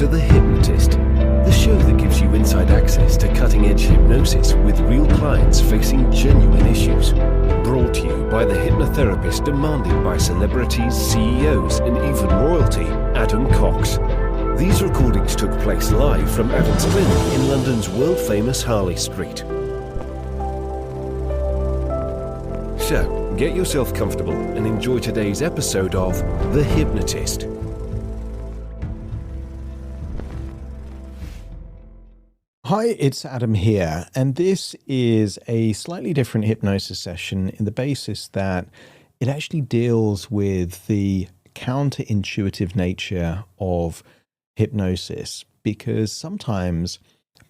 to The Hypnotist, the show that gives you inside access to cutting-edge hypnosis with real clients facing genuine issues. Brought to you by the hypnotherapist demanded by celebrities, CEOs, and even royalty, Adam Cox. These recordings took place live from Ericksonian in London's world-famous Harley Street. So, get yourself comfortable and enjoy today's episode of The Hypnotist. Hi, it's Adam here, and this is a slightly different hypnosis session in the basis that it actually deals with the counterintuitive nature of hypnosis, because sometimes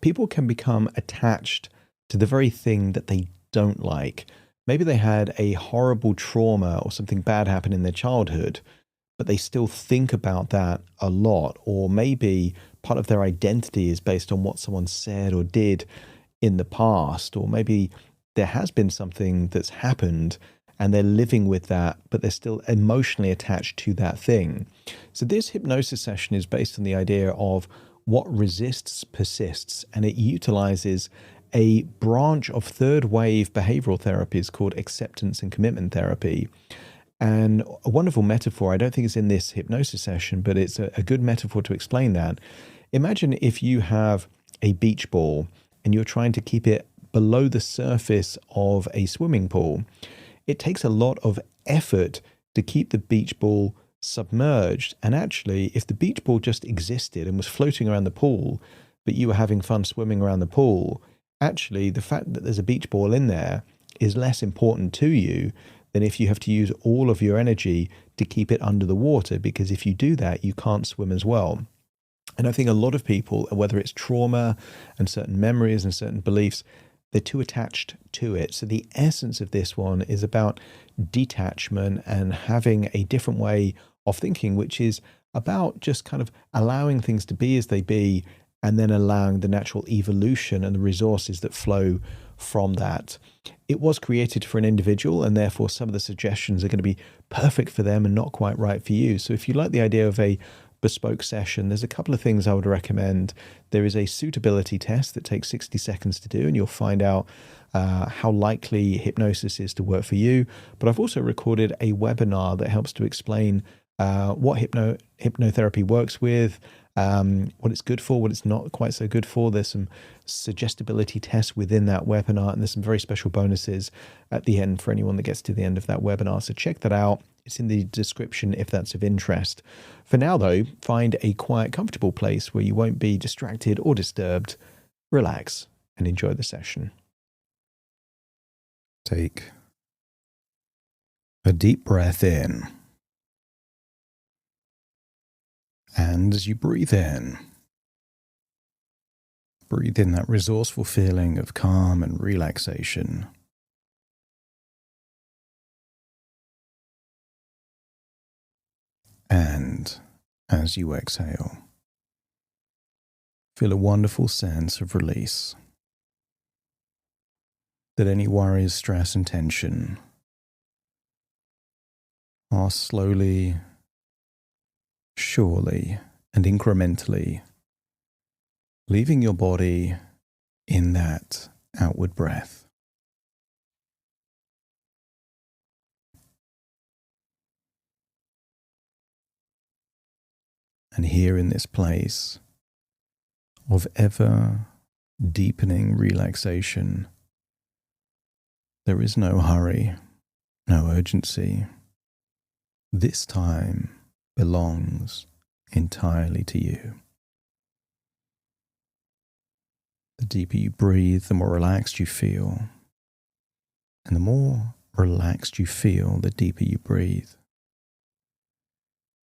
people can become attached to the very thing that they don't like. Maybe they had a horrible trauma or something bad happen in their childhood, but they still think about that a lot. Or maybe part of their identity is based on what someone said or did in the past. Or maybe there has been something that's happened and they're living with that, but they're still emotionally attached to that thing. So this hypnosis session is based on the idea of what resists persists, and it utilizes a branch of third wave behavioral therapies called acceptance and commitment therapy. And a wonderful metaphor, I don't think it's in this hypnosis session, but it's a good metaphor to explain that. Imagine if you have a beach ball and you're trying to keep it below the surface of a swimming pool. It takes a lot of effort to keep the beach ball submerged. And actually, if the beach ball just existed and was floating around the pool, but you were having fun swimming around the pool, actually, the fact that there's a beach ball in there is less important to you than if you have to use all of your energy to keep it under the water, because if you do that, you can't swim as well. And I think a lot of people, whether it's trauma and certain memories and certain beliefs, they're too attached to it. So the essence of this one is about detachment and having a different way of thinking, which is about just kind of allowing things to be as they be, and then allowing the natural evolution and the resources that flow from that. It was created for an individual, and therefore some of the suggestions are going to be perfect for them and not quite right for you. So if you like the idea of a bespoke session, there's a couple of things I would recommend. There is a suitability test that takes 60 seconds to do, and you'll find out how likely hypnosis is to work for you. But I've also recorded a webinar that helps to explain what hypnotherapy works with, what it's good for, what it's not quite so good for. There's some suggestibility tests within that webinar, and there's some very special bonuses at the end for anyone that gets to the end of that webinar. So check that out. It's in the description if that's of interest. For now, though, find a quiet, comfortable place where you won't be distracted or disturbed. Relax and enjoy the session. Take a deep breath in. And as you breathe in that resourceful feeling of calm and relaxation. And as you exhale, feel a wonderful sense of release. That any worries, stress, and tension are slowly, surely, and incrementally leaving your body in that outward breath. And here in this place of ever deepening relaxation, there is no hurry, no urgency. This time belongs entirely to you. The deeper you breathe, the more relaxed you feel. And the more relaxed you feel, the deeper you breathe.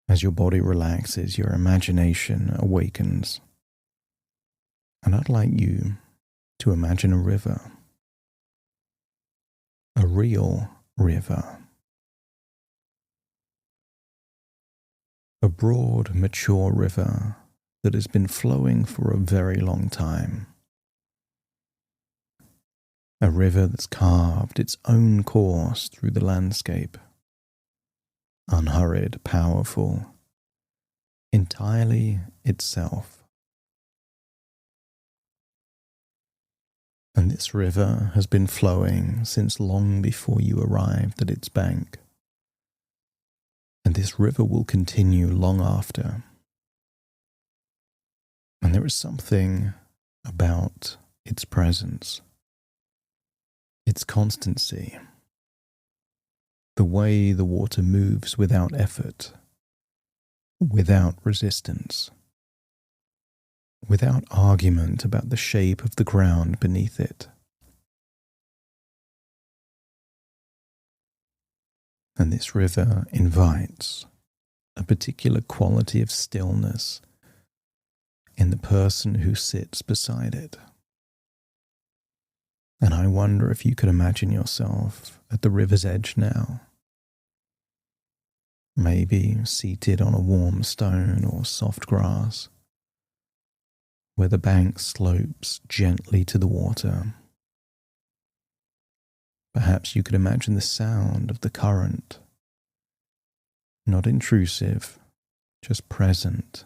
As your body relaxes, your imagination awakens. And I'd like you to imagine a river. A real river. A broad, mature river that has been flowing for a very long time. A river that's carved its own course through the landscape. Unhurried, powerful, entirely itself. And this river has been flowing since long before you arrived at its bank. And this river will continue long after. And there is something about its presence, its constancy, the way the water moves without effort, without resistance, without argument about the shape of the ground beneath it. And this river invites a particular quality of stillness in the person who sits beside it. And I wonder if you could imagine yourself at the river's edge now, maybe seated on a warm stone or soft grass, where the bank slopes gently to the water. Perhaps you could imagine the sound of the current, not intrusive, just present,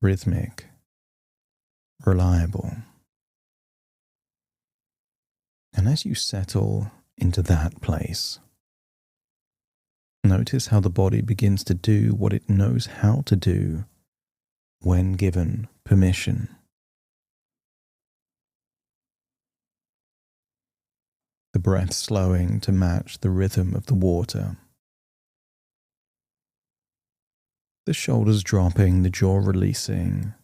rhythmic, reliable. And as you settle into that place, notice how the body begins to do what it knows how to do when given permission. The breath slowing to match the rhythm of the water. The shoulders dropping, the jaw releasing.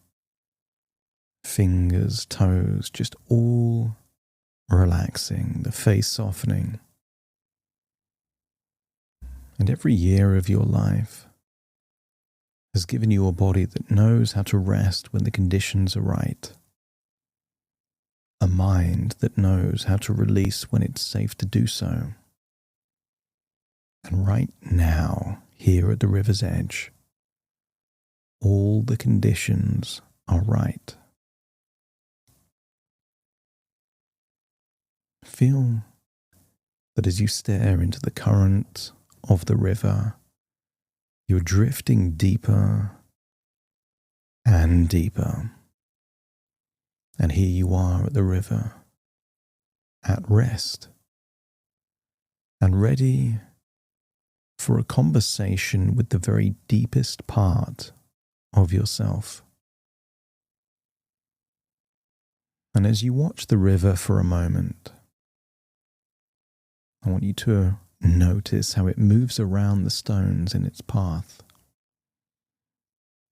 Fingers, toes, just all relaxing, the face softening. And every year of your life has given you a body that knows how to rest when the conditions are right. A mind that knows how to release when it's safe to do so. And right now, here at the river's edge, all the conditions are right. Feel that as you stare into the current of the river, you're drifting deeper and deeper. And here you are at the river, at rest, and ready for a conversation with the very deepest part of yourself. And as you watch the river for a moment, I want you to notice how it moves around the stones in its path.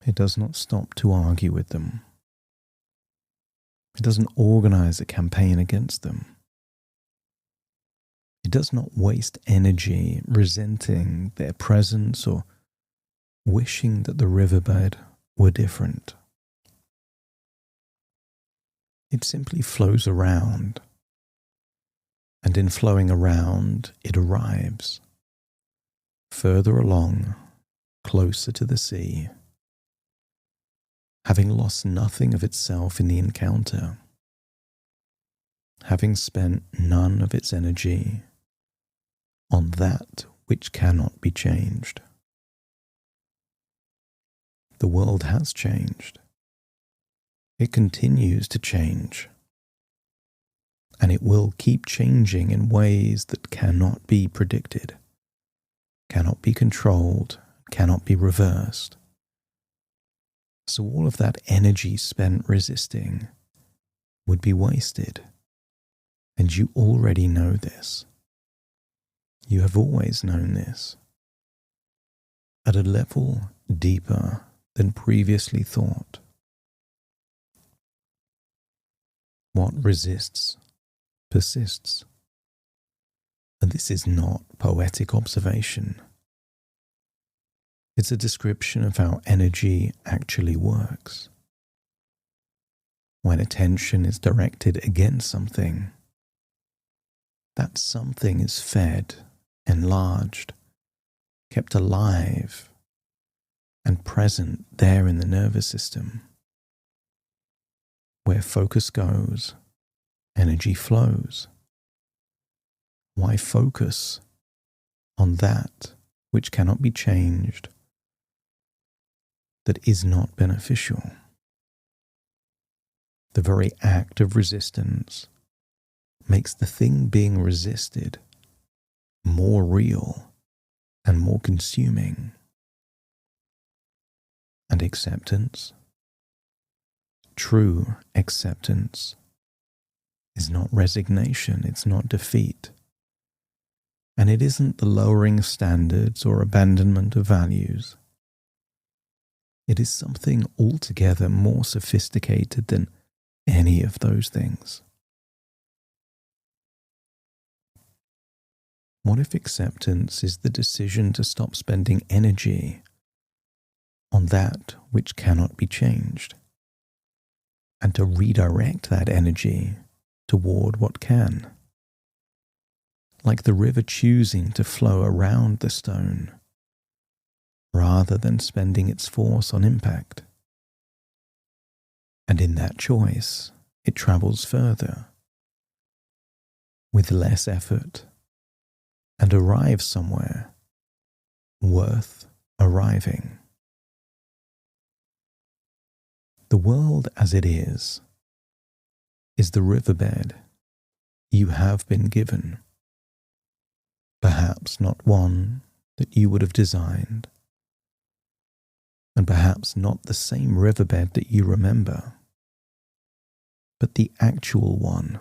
It does not stop to argue with them. It doesn't organize a campaign against them. It does not waste energy resenting their presence or wishing that the riverbed were different. It simply flows around, and in flowing around, it arrives further along, closer to the sea, having lost nothing of itself in the encounter, having spent none of its energy on that which cannot be changed. The world has changed. It continues to change. And it will keep changing in ways that cannot be predicted, cannot be controlled, cannot be reversed. So all of that energy spent resisting would be wasted. And you already know this. You have always known this. At a level deeper than previously thought. What resists persists. And this is not poetic observation. It's a description of how energy actually works. When attention is directed against something, that something is fed, enlarged, kept alive, and present there in the nervous system. Where focus goes, energy flows. Why focus on that which cannot be changed, that is not beneficial. The very act of resistance makes the thing being resisted more real and more consuming. And acceptance, true acceptance, is not resignation, it's not defeat. And it isn't the lowering of standards or abandonment of values. It is something altogether more sophisticated than any of those things. What if acceptance is the decision to stop spending energy on that which cannot be changed, and to redirect that energy toward what can? Like the river choosing to flow around the stone, rather than spending its force on impact. And in that choice, it travels further, with less effort, and arrives somewhere worth arriving. The world as it is the riverbed you have been given. Perhaps not one that you would have designed, and perhaps not the same riverbed that you remember, but the actual one,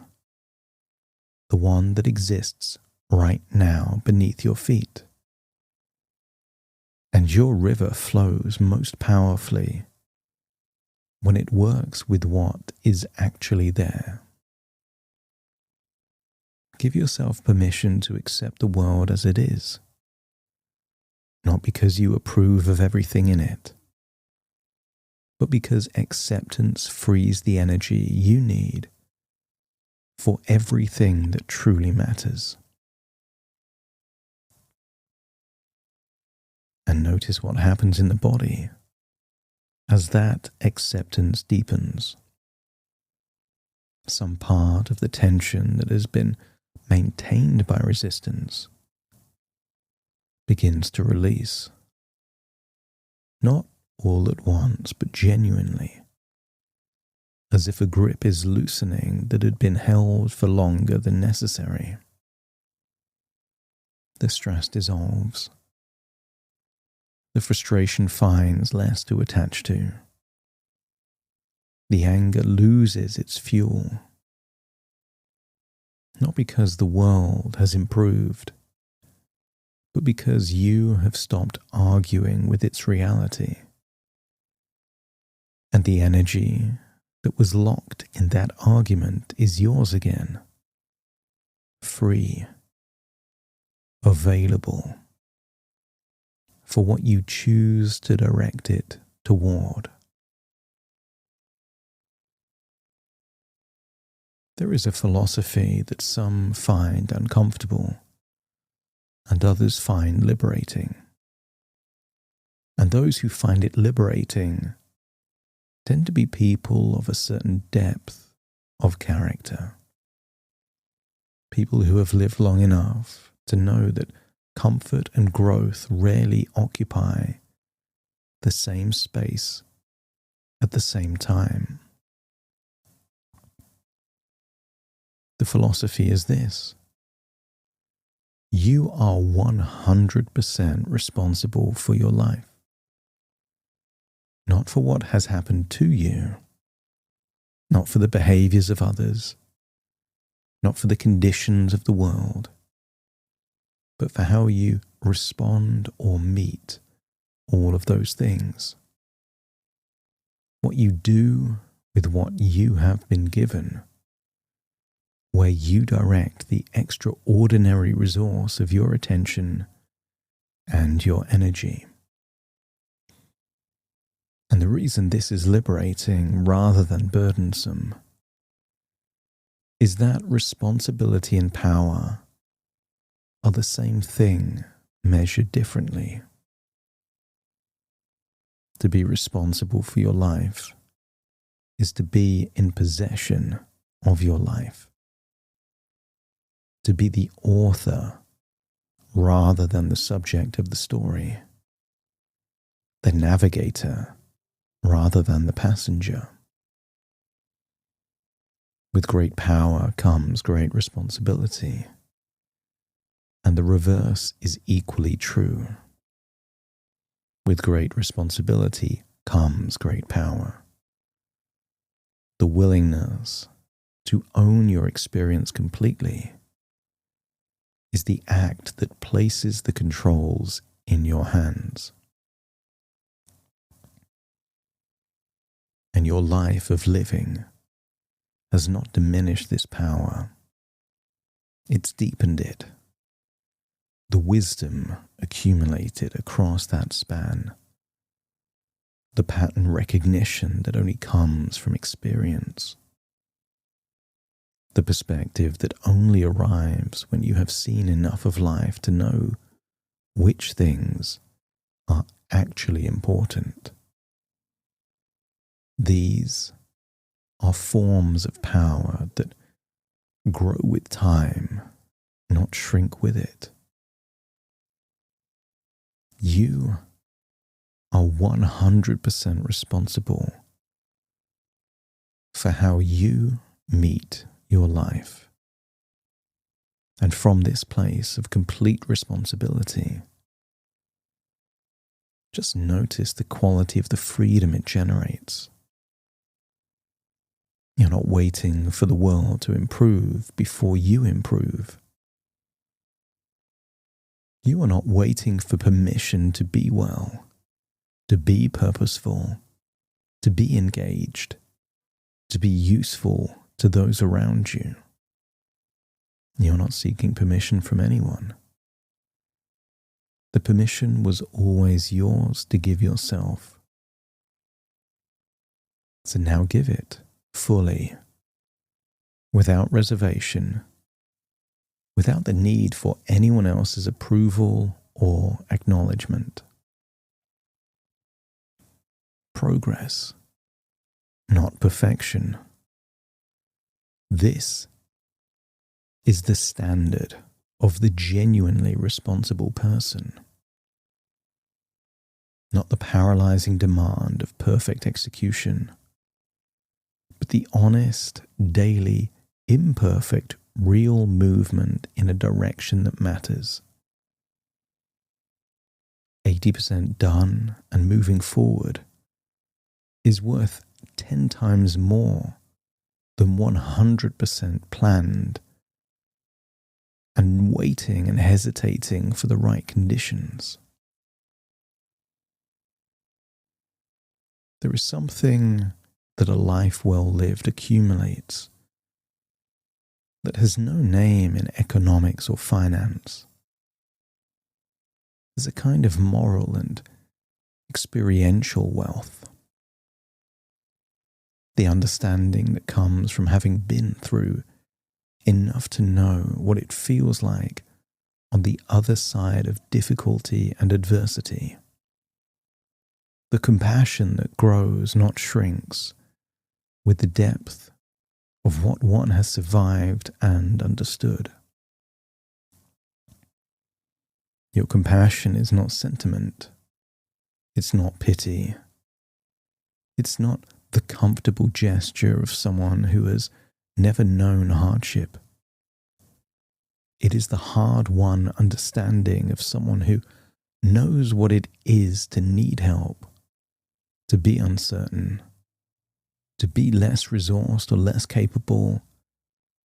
the one that exists right now beneath your feet. And your river flows most powerfully when it works with what is actually there. Give yourself permission to accept the world as it is, not because you approve of everything in it, but because acceptance frees the energy you need for everything that truly matters. And notice what happens in the body as that acceptance deepens. Some part of the tension that has been maintained by resistance begins to release. Not all at once, but genuinely, as if a grip is loosening that had been held for longer than necessary. The stress dissolves. The frustration finds less to attach to. The anger loses its fuel. Not because the world has improved, but because you have stopped arguing with its reality. And the energy that was locked in that argument is yours again, free, available, for what you choose to direct it toward. There is a philosophy that some find uncomfortable and others find liberating. And those who find it liberating tend to be people of a certain depth of character. People who have lived long enough to know that comfort and growth rarely occupy the same space at the same time. The philosophy is this: you are 100% responsible for your life. Not for what has happened to you, not for the behaviors of others, not for the conditions of the world, but for how you respond or meet all of those things. What you do with what you have been given, where you direct the extraordinary resource of your attention and your energy. And the reason this is liberating rather than burdensome is that responsibility and power are the same thing measured differently. To be responsible for your life is to be in possession of your life. To be the author rather than the subject of the story. The navigator rather than the passenger. With great power comes great responsibility, and the reverse is equally true. With great responsibility comes great power. The willingness to own your experience completely is the act that places the controls in your hands. And your life of living has not diminished this power. It's deepened it. The wisdom accumulated across that span. The pattern recognition that only comes from experience. The perspective that only arrives when you have seen enough of life to know which things are actually important. These are forms of power that grow with time, not shrink with it. You are 100% responsible for how you meet your life. And from this place of complete responsibility, just notice the quality of the freedom it generates. You're not waiting for the world to improve before you improve. You are not waiting for permission to be well, to be purposeful, to be engaged, to be useful to those around you. You're not seeking permission from anyone. The permission was always yours to give yourself. So now give it fully, without reservation, without the need for anyone else's approval or acknowledgement. Progress, not perfection. This is the standard of the genuinely responsible person, not the paralyzing demand of perfect execution, but the honest, daily, imperfect, real movement in a direction that matters. 80% done and moving forward is worth 10 times more than 100% planned and waiting and hesitating for the right conditions. There is something that a life well lived accumulates that has no name in economics or finance. There's a kind of moral and experiential wealth. The understanding that comes from having been through enough to know what it feels like on the other side of difficulty and adversity. The compassion that grows, not shrinks, with the depth of what one has survived and understood. Your compassion is not sentiment. It's not pity. It's not the comfortable gesture of someone who has never known hardship. It is the hard-won understanding of someone who knows what it is to need help, to be uncertain, to be less resourced or less capable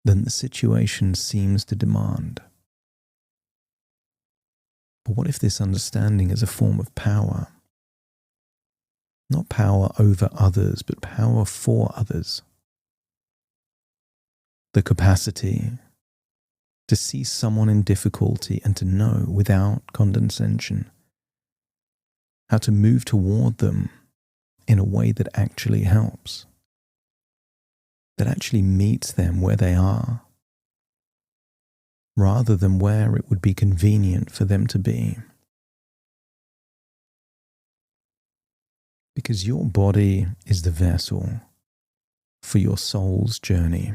than the situation seems to demand. But what if this understanding is a form of power? Not power over others, but power for others. The capacity to see someone in difficulty and to know without condescension how to move toward them in a way that actually helps, that actually meets them where they are, rather than where it would be convenient for them to be. Because your body is the vessel for your soul's journey.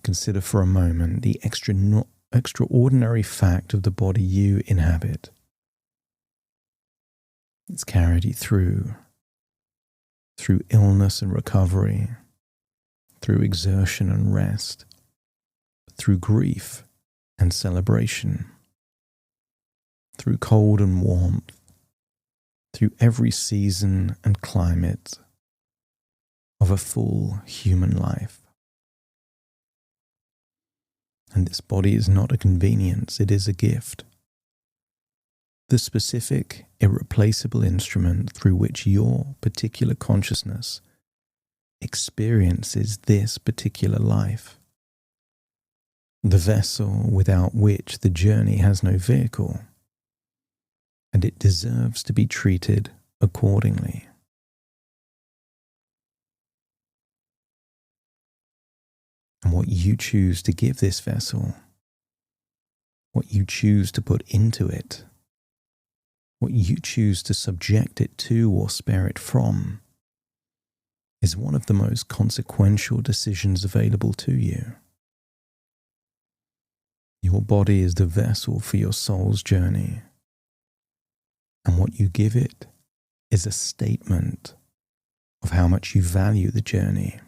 Consider for a moment the extraordinary fact of the body you inhabit. It's carried you through illness and recovery, through exertion and rest, through grief and celebration, through cold and warmth, through every season and climate of a full human life. And this body is not a convenience, it is a gift. The specific, irreplaceable instrument through which your particular consciousness experiences this particular life. The vessel without which the journey has no vehicle, and it deserves to be treated accordingly. And what you choose to give this vessel, what you choose to put into it, what you choose to subject it to or spare it from, is one of the most consequential decisions available to you. Your body is the vessel for your soul's journey, and what you give it is a statement of how much you value the journey,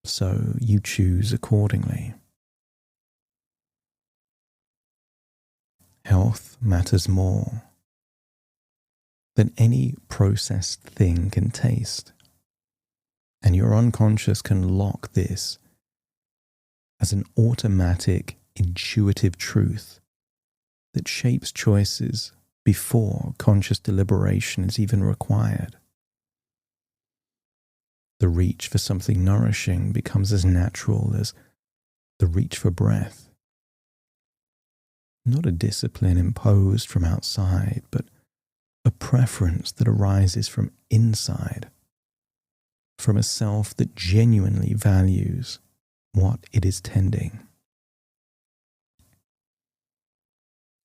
so you choose accordingly. Health matters more than any processed thing can taste, and your unconscious can lock this as an automatic, intuitive truth that shapes choices before conscious deliberation is even required. The reach for something nourishing becomes as natural as the reach for breath. Not a discipline imposed from outside, but a preference that arises from inside, from a self that genuinely values what it is tending.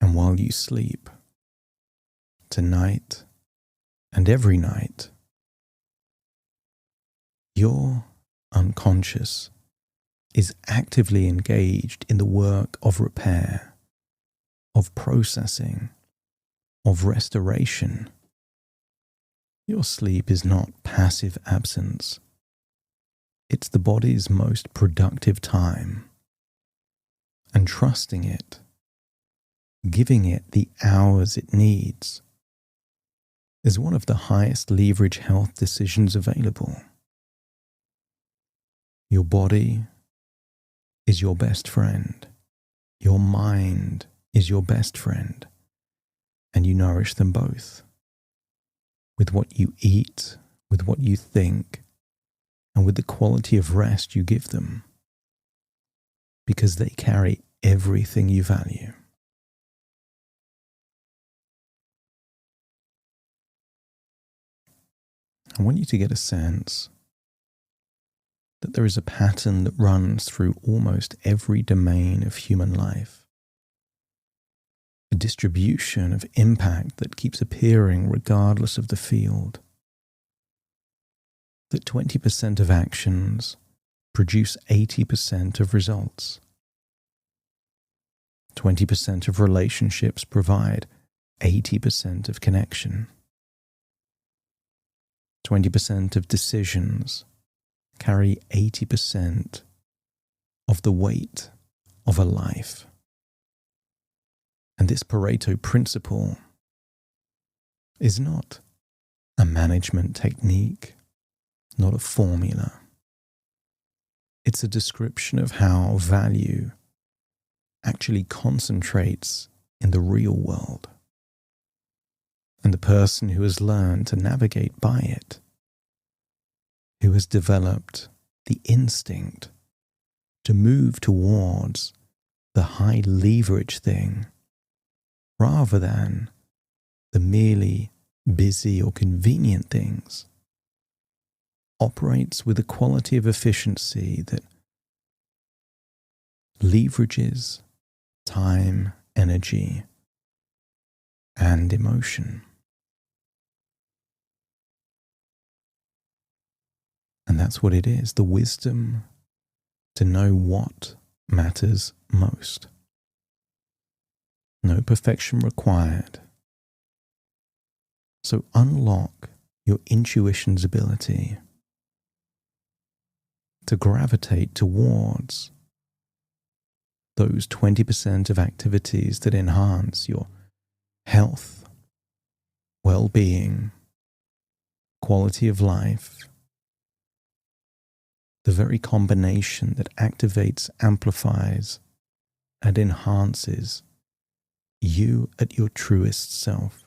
And while you sleep, tonight and every night, your unconscious is actively engaged in the work of repair, of processing, of restoration. Your sleep is not passive absence. It's the body's most productive time. And trusting it, giving it the hours it needs, is one of the highest leverage health decisions available. Your body is your best friend. Your mind is your best friend. And you nourish them both with what you eat, with what you think, and with the quality of rest you give them, because they carry everything you value. I want you to get a sense that there is a pattern that runs through almost every domain of human life. A distribution of impact that keeps appearing regardless of the field. That 20% of actions produce 80% of results. 20% of relationships provide 80% of connection. 20% of decisions carry 80% of the weight of a life. And this Pareto principle is not a management technique, not a formula. It's a description of how value actually concentrates in the real world. And the person who has learned to navigate by it, who has developed the instinct to move towards the high leverage thing, rather than the merely busy or convenient things, operates with a quality of efficiency that leverages time, energy, and emotion. And that's what it is, the wisdom to know what matters most. No perfection required. So unlock your intuition's ability to gravitate towards those 20% of activities that enhance your health, well-being, quality of life, the very combination that activates, amplifies, and enhances you at your truest self,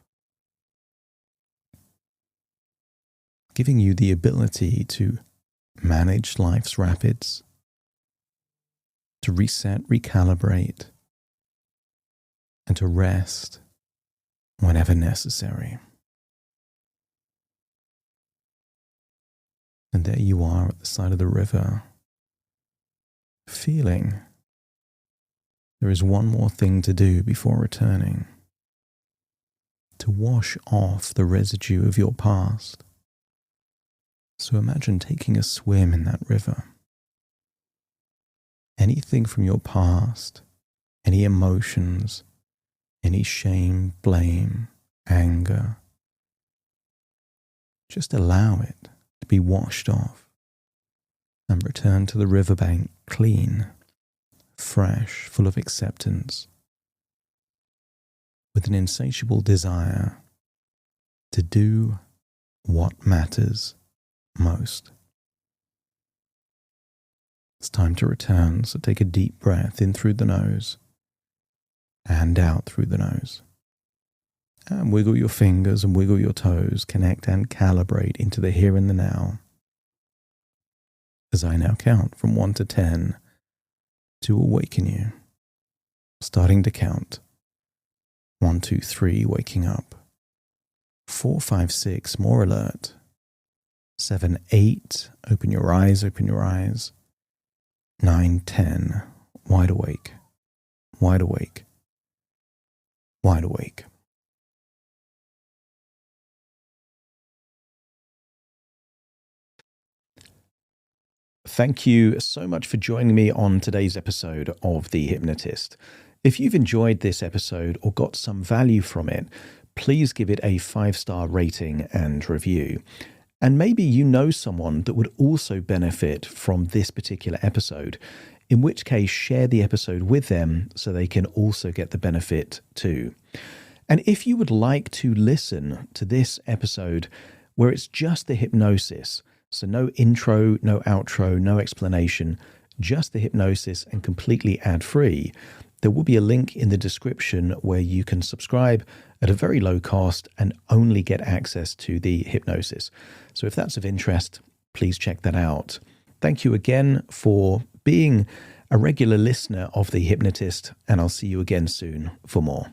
giving you the ability to manage life's rapids, to reset, recalibrate, and to rest whenever necessary. And there you are at the side of the river, feeling there is one more thing to do before returning, to wash off the residue of your past. So imagine taking a swim in that river. Anything from your past, any emotions, any shame, blame, anger, just allow it to be washed off and return to the riverbank clean, fresh, full of acceptance, with an insatiable desire to do what matters most. It's time to return, so take a deep breath in through the nose and out through the nose. And wiggle your fingers and wiggle your toes, connect and calibrate into the here and the now. As I now count from 1 to 10 to awaken you. Starting to count. 1, 2, 3, waking up. 4, 5, 6, more alert. 7, 8, open your eyes, open your eyes. 9, 10, wide awake, wide awake, wide awake. Thank you so much for joining me on today's episode of The Hypnotist. If you've enjoyed this episode or got some value from it, please give it a 5-star rating and review. And maybe you know someone that would also benefit from this particular episode, in which case share the episode with them so they can also get the benefit too. And if you would like to listen to this episode where it's just the hypnosis, so no intro, no outro, no explanation, just the hypnosis and completely ad-free, there will be a link in the description where you can subscribe at a very low cost and only get access to the hypnosis. So if that's of interest, please check that out. Thank you again for being a regular listener of The Hypnotist, and I'll see you again soon for more.